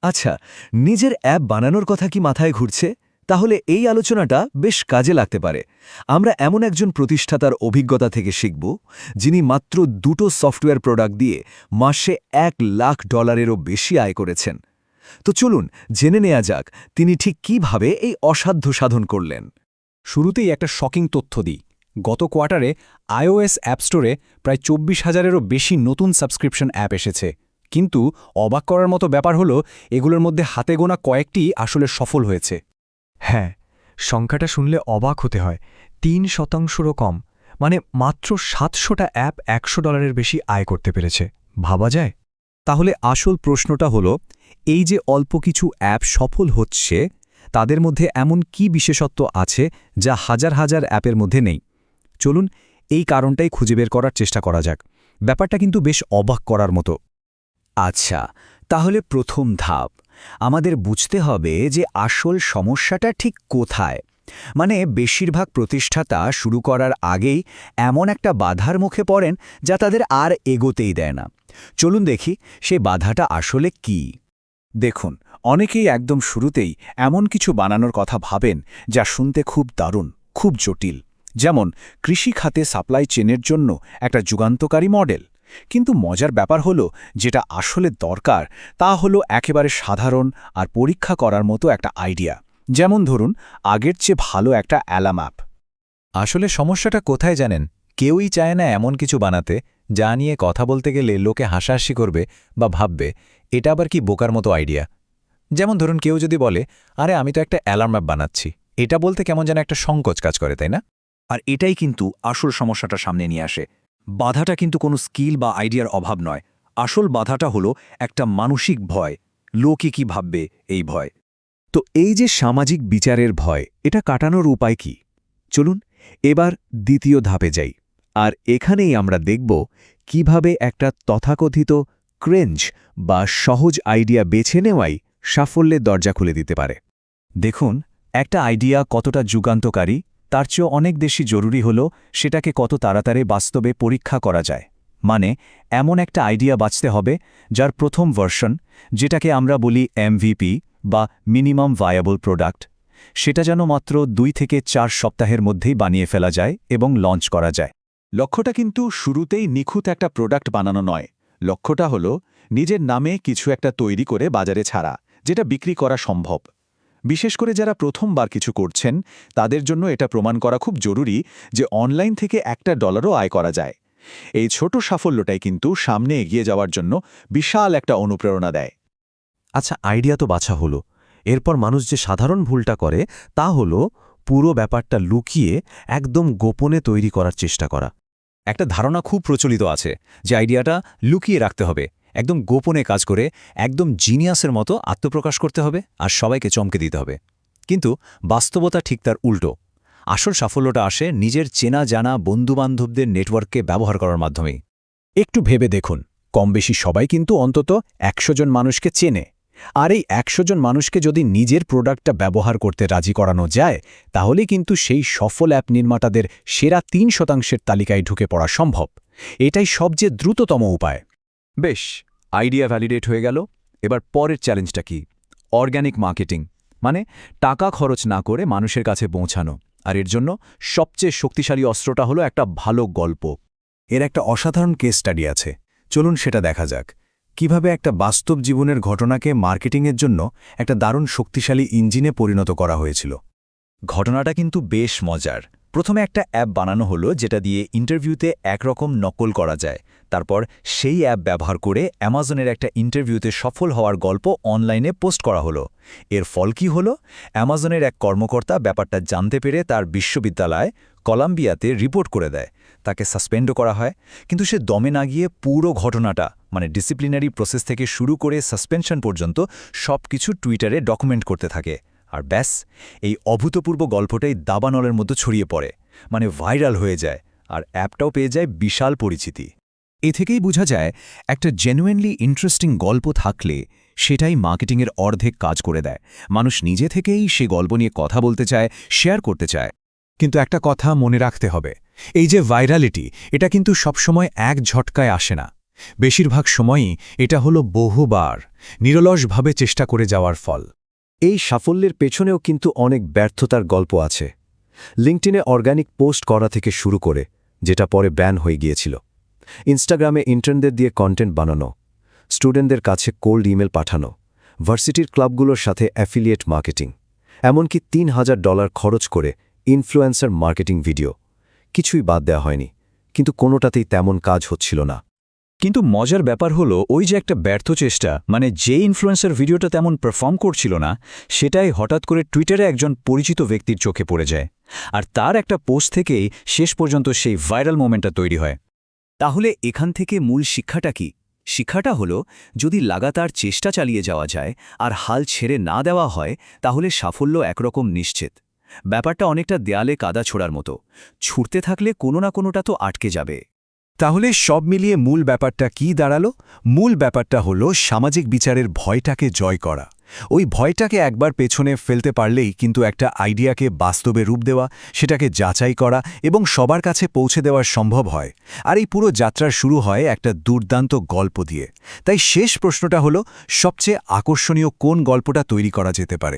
আচ্ছা, নিজের অ্যাপ বানানোর কথা কি মাথায় ঘুরছে? তাহলে এই আলোচনাটা বেশ কাজে লাগতে পারে। আমরা এমন একজন প্রতিষ্ঠাতার অভিজ্ঞতা থেকে শিখব, যিনি মাত্র 2টো সফটওয়্যার প্রোডাক্ট দিয়ে মাসে $1,00,000-এরও বেশি আয় করেছেন। তো চলুন জেনে নেওয়া যাক তিনি ঠিক কিভাবে এই অসাধ্য সাধন করলেন। শুরুতেই একটা শকিং তথ্য দিই। গত কোয়ার্টারে iOS অ্যাপ স্টোরে প্রায় 24,000-এরও বেশি নতুন সাবস্ক্রিপশন অ্যাপ এসেছে। কিন্তু অবাক করার মতো ব্যাপার হলো, এগুলোর মধ্যে হাতে গোনা কয়েকটি আসলে সফল হয়েছে। হ্যাঁ, সংখ্যাটা শুনলে অবাক হতে হয়। 3%-রও কম, মানে মাত্র 700টা অ্যাপ $100 বেশি আয় করতে পেরেছে। ভাবা যায়? তাহলে আসল প্রশ্নটা হলো, এই যে অল্প কিছু অ্যাপ সফল হচ্ছে, তাদের মধ্যে এমন কি বিশেষত্ব আছে যা হাজার হাজার অ্যাপের মধ্যে নেই? চলুন এই কারণটাই খুঁজে বের করার চেষ্টা করা যাক। ব্যাপারটা কিন্তু বেশ অবাক করার মতো। আচ্ছা, তাহলে প্রথম ধাপ আমাদের বুঝতে হবে যে আসল সমস্যাটা ঠিক কোথায়। মানে বেশিরভাগ প্রতিষ্ঠাতা শুরু করার আগেই এমন একটা বাধার মুখে পড়েন যা তাদের আর এগোতেই দেয় না। চলুন দেখি সেই বাধাটা আসলে কি। দেখুন, অনেকেই একদম শুরুতেই এমন কিছু বানানোর কথা ভাবেন যা শুনতে খুব দারুণ, খুব জটিল। যেমন কৃষি খাতে সাপ্লাই চেনের জন্য একটা যুগান্তকারী মডেল। কিন্তু মজার ব্যাপার হলো, যেটা আসলে দরকার তা হলো একেবারে সাধারণ আর পরীক্ষা করার মতো একটা আইডিয়া। যেমন ধরুন, আগের চেয়ে ভালো একটা অ্যালার্ম অ্যাপ। আসলে সমস্যাটা কোথায় জানেন? কেউই চায় না এমন কিছু বানাতে যা নিয়ে কথা বলতে গেলে লোকে হাসাহাসি করবে বা ভাববে এটা আবার কি বোকার মতো আইডিয়া। যেমন ধরুন, কেউ যদি বলে, আরে আমি তো একটা অ্যালার্ম অ্যাপ বানাচ্ছি, এটা বলতে কেমন যেন একটা সংকোচ কাজ করে, তাই না? আর এটাই কিন্তু আসল সমস্যাটা সামনে নিয়ে আসে। বাধাটা কিন্তু কোনো স্কিল বা আইডিয়ার অভাব নয়। আসল বাধাটা হলো একটা মানসিক ভয়। লোকে কি ভাববে, এই ভয়। তো এই যে সামাজিক বিচারের ভয়, এটা কাটানোর উপায় কি? চলুন এবার দ্বিতীয় ধাপে যাই। আর এখানেই আমরা দেখব কিভাবে একটা তথাকথিত ক্রেঞ্জ বা সহজ আইডিয়া বেছে নেওয়াই সাফল্যের দরজা খুলে দিতে পারে। দেখুন, একটা আইডিয়া কতটা যুগান্তকারী তার চেয়েও অনেক বেশি জরুরি হলো সেটাকে কত তাড়াতাড়ি বাস্তবে পরীক্ষা করা যায়। মানে এমন একটা আইডিয়া বাঁচতে হবে যার প্রথম ভার্সন, যেটাকে আমরা বলি MVP বা মিনিমাম ভায়াবল প্রোডাক্ট, সেটা যেন মাত্র 2 থেকে 4 সপ্তাহের মধ্যেই বানিয়ে ফেলা যায় এবং লঞ্চ করা যায়। লক্ষ্যটা কিন্তু শুরুতেই নিখুঁত একটা প্রোডাক্ট বানানো নয়। লক্ষ্যটা হলো নিজের নামে কিছু একটা তৈরি করে বাজারে ছাড়া, যেটা বিক্রি করা সম্ভব। বিশেষ করে যারা প্রথমবার কিছু করছেন, তাদের জন্য এটা প্রমাণ করা খুব জরুরি যে অনলাইন থেকে $1 আয় করা যায়। এই ছোট সাফল্যটাই কিন্তু সামনে এগিয়ে যাওয়ার জন্য বিশাল একটা অনুপ্রেরণা দেয়। আচ্ছা, আইডিয়া তো বাছা হলো। এরপর মানুষ যে সাধারণ ভুলটা করে তা হলো পুরো ব্যাপারটা লুকিয়ে একদম গোপনে তৈরি করার চেষ্টা করা। একটা ধারণা খুব প্রচলিত আছে যে আইডিয়াটা লুকিয়ে রাখতে হবে, একদম গোপনে কাজ করে একদম জিনিয়াসের মতো আত্মপ্রকাশ করতে হবে আর সবাইকে চমকে দিতে হবে। কিন্তু বাস্তবতা ঠিক তার উল্টো। আসল সাফল্যটা আসে নিজের চেনা জানা বন্ধুবান্ধবদের নেটওয়ার্ককে ব্যবহার করার মাধ্যমেই। একটু ভেবে দেখুন, কম বেশি সবাই কিন্তু অন্তত 100 জন মানুষকে চেনে। আর এই 100 জন মানুষকে যদি নিজের প্রোডাক্টটা ব্যবহার করতে রাজি করানো যায়, তাহলে কিন্তু সেই সফল অ্যাপ নির্মাতাদের সেরা 3% তালিকায় ঢুকে পড়া সম্ভব। এটাই সবচেয়ে দ্রুততম উপায়। বেশ, আইডিয়া ভ্যালিডেট হয়ে গেল। এবার পরের চ্যালেঞ্জটা কি? অর্গ্যানিক মার্কেটিং, মানে টাকা খরচ না করে মানুষের কাছে পৌঁছানো। আর এর জন্য সবচেয়ে শক্তিশালী অস্ত্রটা হলো একটা ভালো গল্প। এর একটা অসাধারণ কেস স্টাডি আছে, চলুন সেটা দেখা যাক। কিভাবে একটা বাস্তব জীবনের ঘটনাকে মার্কেটিংয়ের জন্য একটা দারুণ শক্তিশালী ইঞ্জিনে পরিণত করা হয়েছিল। ঘটনাটা কিন্তু বেশ মজার। প্রথমে একটা অ্যাপ বানানো হলো যেটা দিয়ে ইন্টারভিউতে একরকম নকল করা যায়। তারপর সেই অ্যাপ ব্যবহার করে অ্যামাজনের একটা ইন্টারভিউতে সফল হওয়ার গল্প অনলাইনে পোস্ট করা হলো। এর ফল কি হলো? অ্যামাজনের এক কর্মকর্তা ব্যাপারটা জানতে পেরে তার বিশ্ববিদ্যালয় কলাম্বিয়াতে রিপোর্ট করে দেয়। তাকে সাসপেন্ডও করা হয়। কিন্তু সে দমে না গিয়ে পুরো ঘটনাটা, মানে ডিসিপ্লিনারি প্রসেস থেকে শুরু করে সাসপেনশন পর্যন্ত সবকিছু টুইটারে ডকুমেন্ট করতে থাকে। আর ব্যাস, এই অভূতপূর্ব গল্পটাই দাবানলের মতো ছড়িয়ে পড়ে, মানে ভাইরাল হয়ে যায়, আর অ্যাপটাও পেয়ে যায় বিশাল পরিচিতি। এ থেকেই বোঝা যায় একটা জেনুইনলি ইন্টারেস্টিং গল্প থাকলে সেটাই মার্কেটিংয়ের অর্ধেক কাজ করে দেয়। মানুষ নিজে থেকেই সে গল্প নিয়ে কথা বলতে চায়, শেয়ার করতে চায়। কিন্তু একটা কথা মনে রাখতে হবে, এই যে ভাইরালিটি, এটা কিন্তু সবসময় এক ঝটকায় আসে না। বেশিরভাগ সময়ই এটা হলো বহুবার নিরলসভাবে চেষ্টা করে যাওয়ার ফল। এই সাফল্যের পেছনেও কিন্তু অনেক ব্যর্থতার গল্প আছে। লিঙ্কডইনে অর্গানিক পোস্ট করা থেকে শুরু করে, যেটা পরে ব্যান হয়ে গিয়েছিল, ইনস্টাগ্রামে ইন্টার্নদের দিয়ে কন্টেন্ট বানানো, স্টুডেন্টদের কাছে কোল্ড ইমেল পাঠানো, ভার্সিটির ক্লাবগুলোর সাথে অ্যাফিলিয়েট মার্কেটিং, এমনকি $3000 খরচ করে ইনফ্লুয়েন্সার মার্কেটিং ভিডিও, কিছুই বাদ দেওয়া হয়নি, কিন্তু কোনোটাতেই তেমন কাজ হচ্ছিল না। কিন্তু মজার ব্যাপার হলো ওই যে একটা ব্যর্থ চেষ্টা, মানে যে ইনফ্লুয়েন্সার ভিডিওটা তেমন পারফর্ম করছিল না, সেটাই হঠাৎ করে টুইটারে একজন পরিচিত ব্যক্তির চোখে পড়ে যায়, আর তার একটা পোস্ট থেকেই শেষ পর্যন্ত সেই ভাইরাল মোমেন্টটা তৈরি হয়। তাহলে এখান থেকে মূল শিক্ষাটা কি? শিক্ষাটা হলো, যদি লাগাতার চেষ্টা চালিয়ে যাওয়া যায় আর হাল ছেড়ে না দেওয়া হয়, তাহলে সাফল্য একরকম নিশ্চিত। ব্যাপারটা অনেকটা দেয়ালে কাদা ছোড়ার মতো, ছুটতে থাকলে কোনো না কোনোটা তো আটকে যাবে। তাহলে সব মিলিয়ে মূল ব্যাপারটা কি দাঁড়ালো? মূল ব্যাপারটা হলো সামাজিক বিচারের ভয়টাকে জয় করা। ওই ভয়টাকে একবার পেছনে ফেলতে পারলেই কিন্তু একটা আইডিয়াকে বাস্তবে রূপ দেওয়া, সেটাকে যাচাই করা এবং সবার কাছে পৌঁছে দেওয়া সম্ভব হয়। আর এই পুরো যাত্রার শুরু হয় একটা দুর্দান্ত গল্প দিয়ে। তাই শেষ প্রশ্নটা হলো, সবচেয়ে আকর্ষণীয় কোন গল্পটা তৈরি করা যেতে পারে?